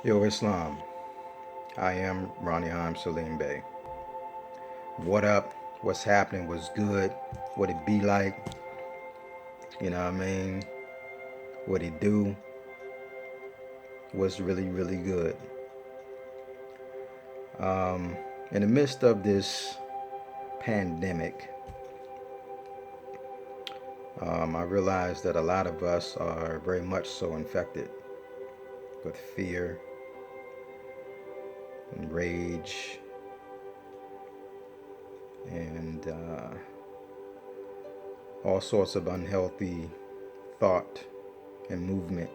Yo, Islam. I am Ronnie Haim Salim Bey. What up? What's happening? What's good? What it be like? You know what I mean? What it do? What's really, really good? Um, in the midst of this pandemic, I realize that a lot of us are very much so infected with fear and rage and all sorts of unhealthy thought and movement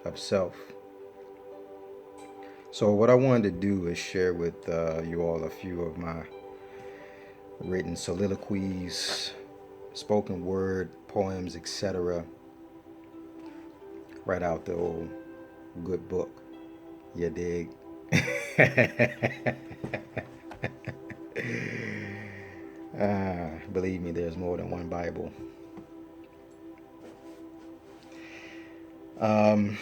of self. So, what I wanted to do is share with you all a few of my written soliloquies, spoken word, poems, etc., right out the old good book. You dig? Believe me, there's more than one Bible. Um,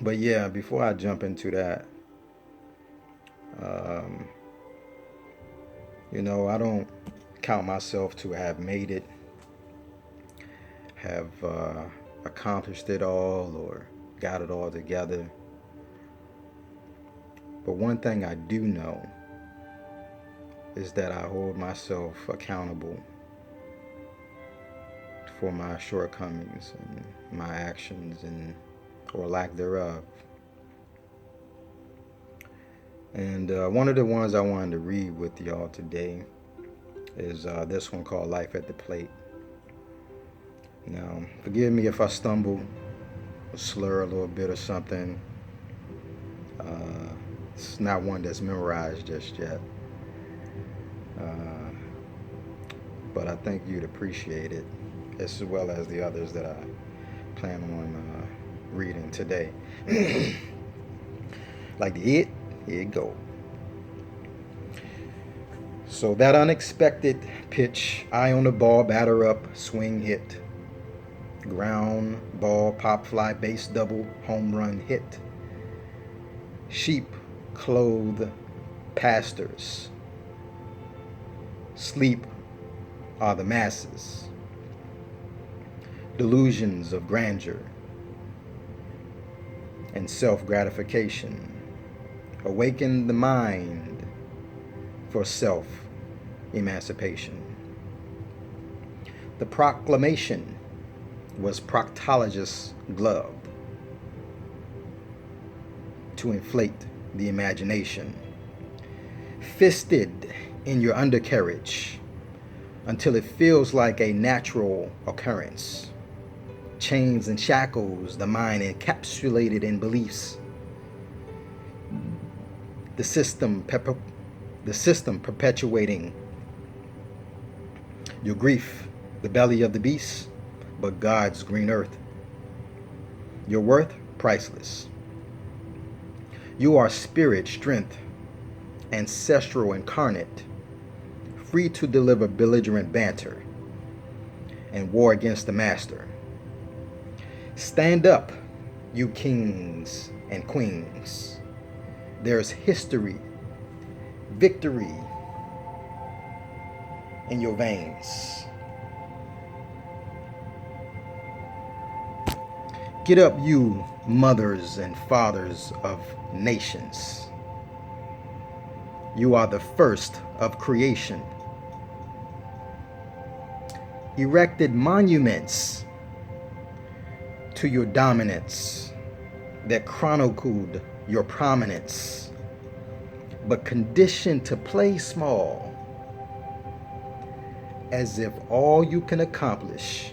but yeah, before I jump into that, um, I don't count myself to have made it, have accomplished it all, or got it all together. But one thing I do know is that I hold myself accountable for my shortcomings and my actions and or lack thereof. And one of the ones I wanted to read with y'all today is this one called Life at the Plate. Now, forgive me if I stumble, or slur a little bit or something. Uh, it's not one that's memorized just yet. Uh, but I think you'd appreciate it, as well as the others that I plan on reading today. Like the it, here it go. So that unexpected pitch, eye on the ball, batter up, swing hit. Ground ball, pop fly, base double, home run hit. Sheep clothe pastors. Sleep are the masses. Delusions of grandeur and self gratification. Awaken the mind for self emancipation. The proclamation was proctologist's glove to inflate the imagination. Fisted in your undercarriage until it feels like a natural occurrence. Chains and shackles, the mind encapsulated in beliefs. The system perpetuating your grief, the belly of the beast, but God's green earth. Your worth, priceless. You are spirit, strength, ancestral incarnate, free to deliver belligerent banter and war against the master. Stand up, you kings and queens. There's history, victory in your veins. Get up, you mothers and fathers of nations. You are the first of creation. Erected monuments to your dominance that chronicled your prominence, but conditioned to play small, as if all you can accomplish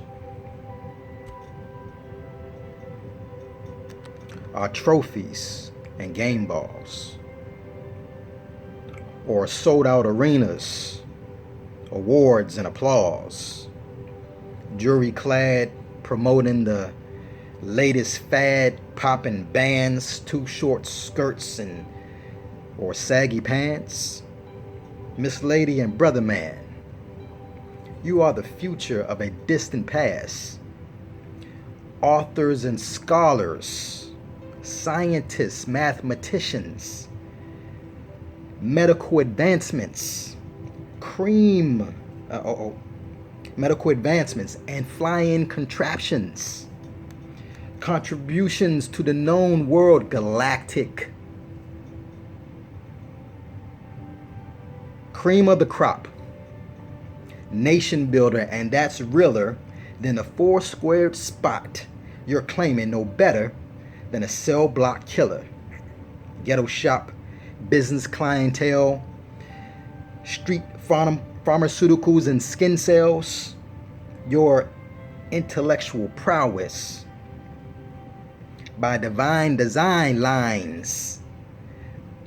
are trophies and game balls, or sold out arenas, awards and applause, jury clad promoting the latest fad, popping bands, too short skirts and or saggy pants. Miss Lady and Brother Man, you are the future of a distant past. Authors and scholars scientists, mathematicians, medical advancements, cream, medical advancements, and flying contraptions, contributions to the known world, galactic, cream of the crop, nation builder, and that's realer than a four-squared spot you're claiming, no better than a cell block killer, ghetto shop, business clientele, street pharmaceuticals and skin cells, your intellectual prowess by divine design lines.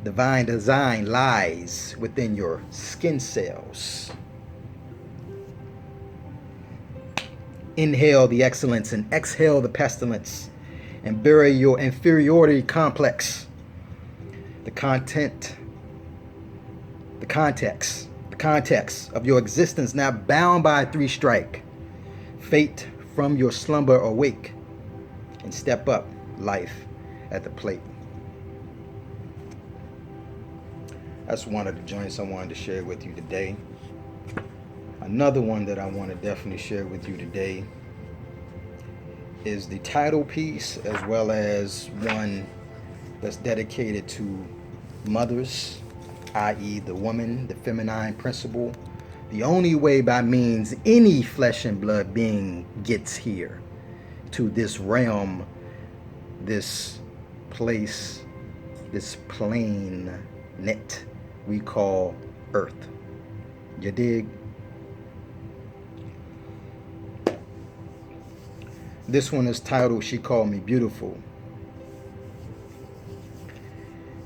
Divine design lies within your skin cells. Inhale the excellence and exhale the pestilence, and bury your inferiority complex. The context of your existence now bound by a 3-strike. Fate from your slumber awake and step up, life at the plate. That's one of the joints I wanted to share with you today. Another one that I want to definitely share with you today is the title piece, as well as one that's dedicated to mothers, i.e. the woman, the feminine principle. The only way by means any flesh and blood being gets here to this realm, this place, this planet we call Earth. You dig? This one is titled, She Called Me Beautiful.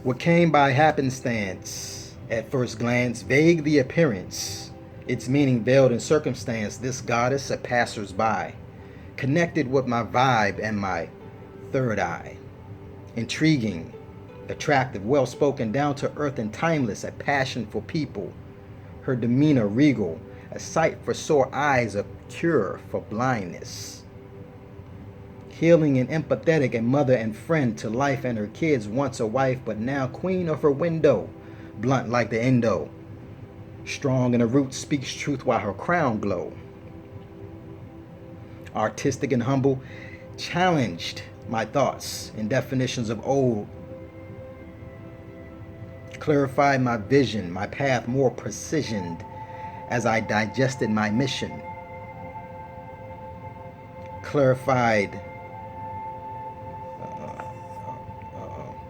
What came by happenstance, at first glance, vague the appearance, its meaning veiled in circumstance, this goddess a passers-by, connected with my vibe and my third eye. Intriguing, attractive, well-spoken, down to earth and timeless, a passion for people. Her demeanor regal, a sight for sore eyes, a cure for blindness. Healing and empathetic, a mother and friend to life and her kids, once a wife, but now queen of her window, blunt like the endo. Strong in her roots, speaks truth while her crown glow. Artistic and humble, challenged my thoughts and definitions of old. Clarified my vision, my path more precisioned as I digested my mission. Clarified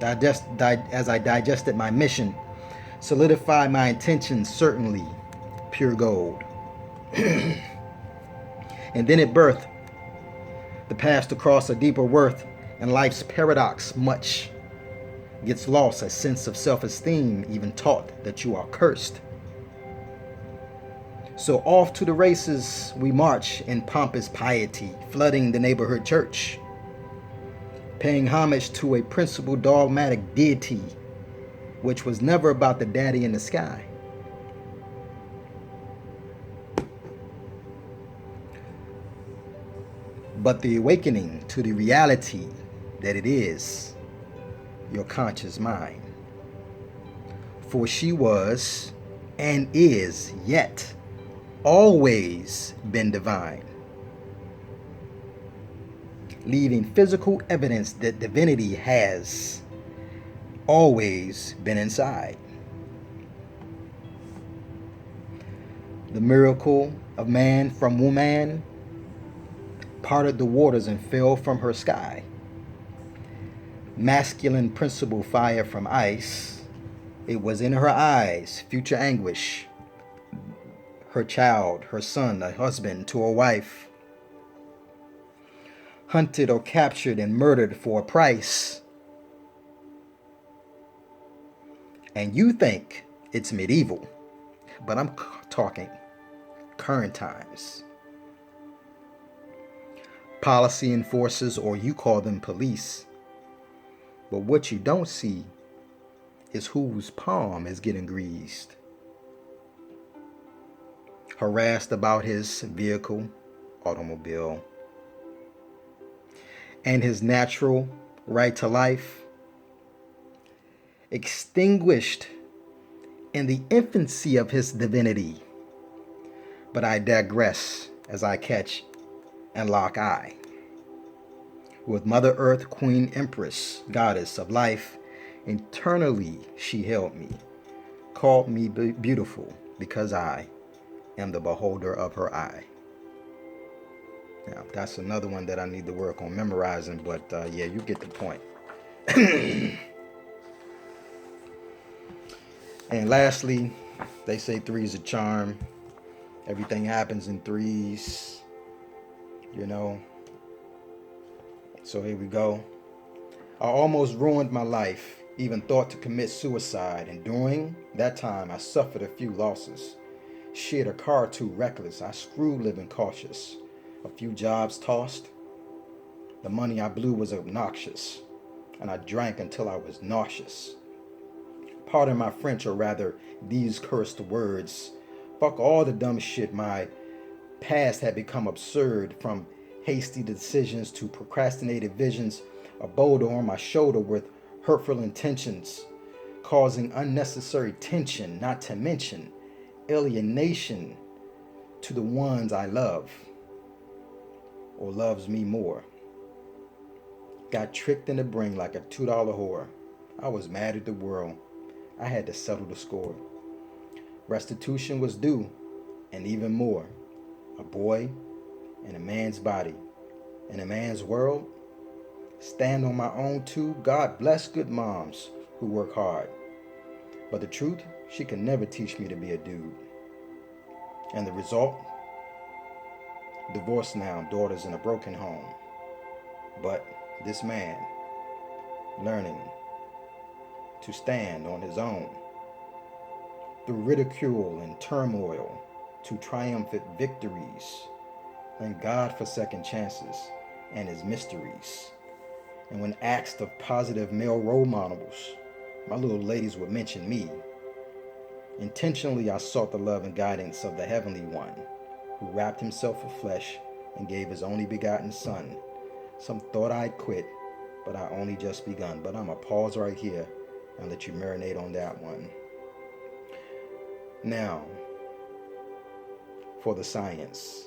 as I digested my mission, solidified my intentions, certainly pure gold. And then it birthed the past across a deeper worth, and life's paradox much gets lost, a sense of self-esteem, even taught that you are cursed. So off to the races we march in pompous piety, flooding the neighborhood church, paying homage to a principled dogmatic deity, which was never about the daddy in the sky. But the awakening to the reality that it is your conscious mind. For she was and is yet always been divine, leaving physical evidence that divinity has always been inside. The miracle of man from woman parted the waters and fell from her sky. Masculine principle fire from ice. It was in her eyes, future anguish. Her child, her son, a husband to a wife. Hunted or captured and murdered for a price. And you think it's medieval, but I'm talking current times. Policy enforcers, or you call them police. But what you don't see is whose palm is getting greased. Harassed about his vehicle, automobile, and his natural right to life, extinguished in the infancy of his divinity. But I digress as I catch and lock eye with Mother Earth, Queen Empress, Goddess of Life. Eternally she held me, called me beautiful, because I am the beholder of her eye. Now, that's another one that I need to work on memorizing, but yeah, you get the point. And lastly, they say three's a charm. Everything happens in threes, you know. So here we go. I almost ruined my life, even thought to commit suicide, and during that time I suffered a few losses. Shit, a car too reckless, I screwed living cautious. A few jobs tossed. The money I blew was obnoxious, and I drank until I was nauseous. Pardon my French, or rather these cursed words. Fuck all the dumb shit. My past had become absurd, from hasty decisions to procrastinated visions, a boulder on my shoulder with hurtful intentions, causing unnecessary tension, not to mention alienation to the ones I love, or loves me more. Got tricked in the brain like a $2 whore. I was mad at the world. I had to settle the score. Restitution was due, and even more. A boy in a man's body, in a man's world. Stand on my own too. God bless good moms who work hard. But the truth, she can never teach me to be a dude. And the result? Divorced now, daughters in a broken home. But this man, learning to stand on his own, through ridicule and turmoil, to triumphant victories. Thank God for second chances and his mysteries. And when asked of positive male role models, my little ladies would mention me. Intentionally, I sought the love and guidance of the Heavenly One, who wrapped himself in flesh and gave his only begotten Son. Some thought I'd quit, but I only just begun. But I'm going to pause right here and let you marinate on that one. Now, for the science.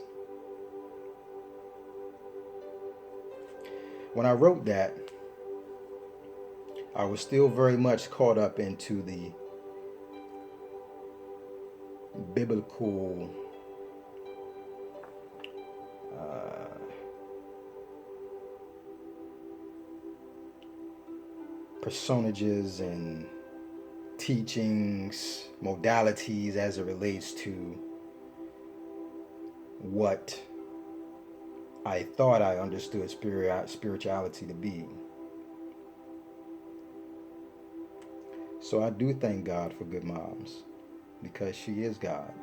When I wrote that, I was still very much caught up into the biblical personages and teachings, modalities as it relates to what I thought I understood spirituality to be. So I do thank God for good moms, because she is God.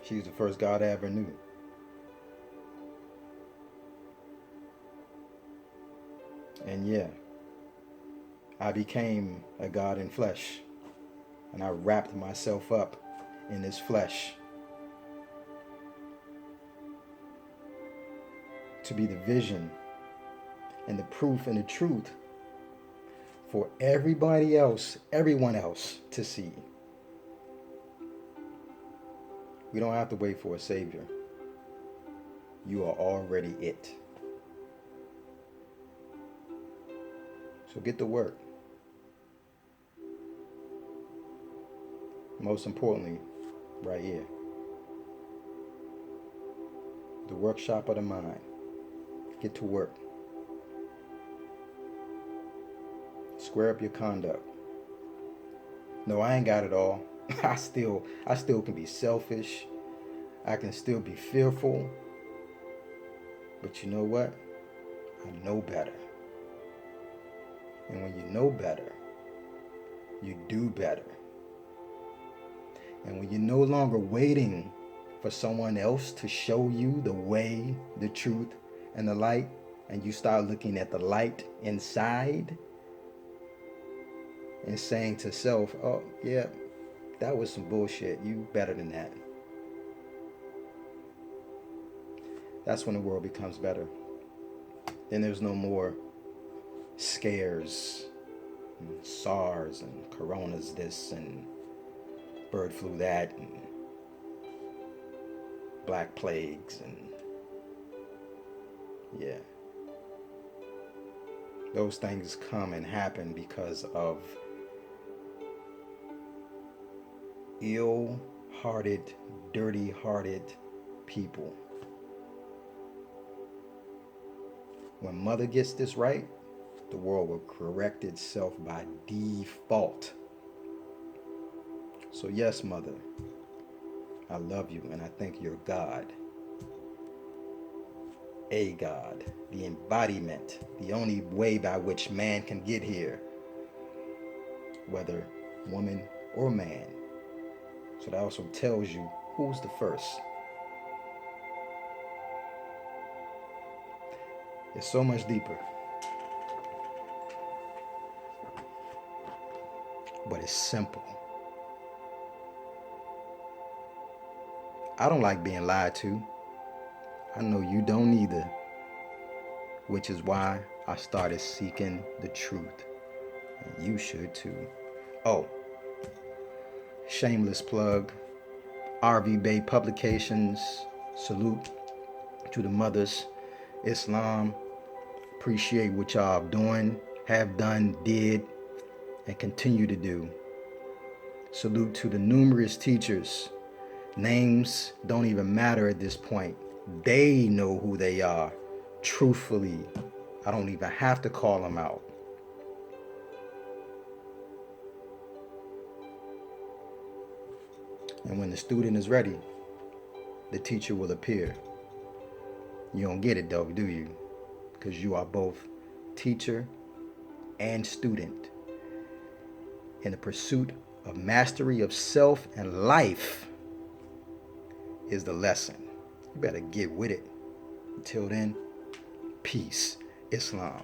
She's the first God I ever knew. And yeah, I became a God in flesh, and I wrapped myself up in this flesh to be the vision and the proof and the truth for everybody else, everyone else to see. We don't have to wait for a savior. You are already it. So get to work. Most importantly, right here. The workshop of the mind. Get to work. Square up your conduct. No, I ain't got it all. I still can be selfish. I can still be fearful. But you know what? I know better. And when you know better, you do better. And when you're no longer waiting for someone else to show you the way, the truth, and the light, and you start looking at the light inside and saying to self, oh, yeah, that was some bullshit. You better than that. That's when the world becomes better. Then there's no more scares, and SARS and coronas this and bird flu that and black plagues and yeah. Those things come and happen because of ill-hearted, dirty-hearted people. When mother gets this right, the world will correct itself by default. So yes, mother, I love you and I think you're God. A God, the embodiment, the only way by which man can get here, whether woman or man. So that also tells you who's the first. It's so much deeper. But it's simple. I don't like being lied to. I know you don't either. Which is why I started seeking the truth. And you should too. Oh, shameless plug. RV Bay Publications. Salute to the mothers. Islam. Appreciate what y'all doing, have done, did, and continue to do. Salute to the numerous teachers. Names don't even matter at this point. They know who they are. Truthfully, I don't even have to call them out. And when the student is ready, the teacher will appear. You don't get it though, do you? Because you are both teacher and student in the pursuit of mastery of self and life is the lesson. You better get with it. Until then, peace. Islam.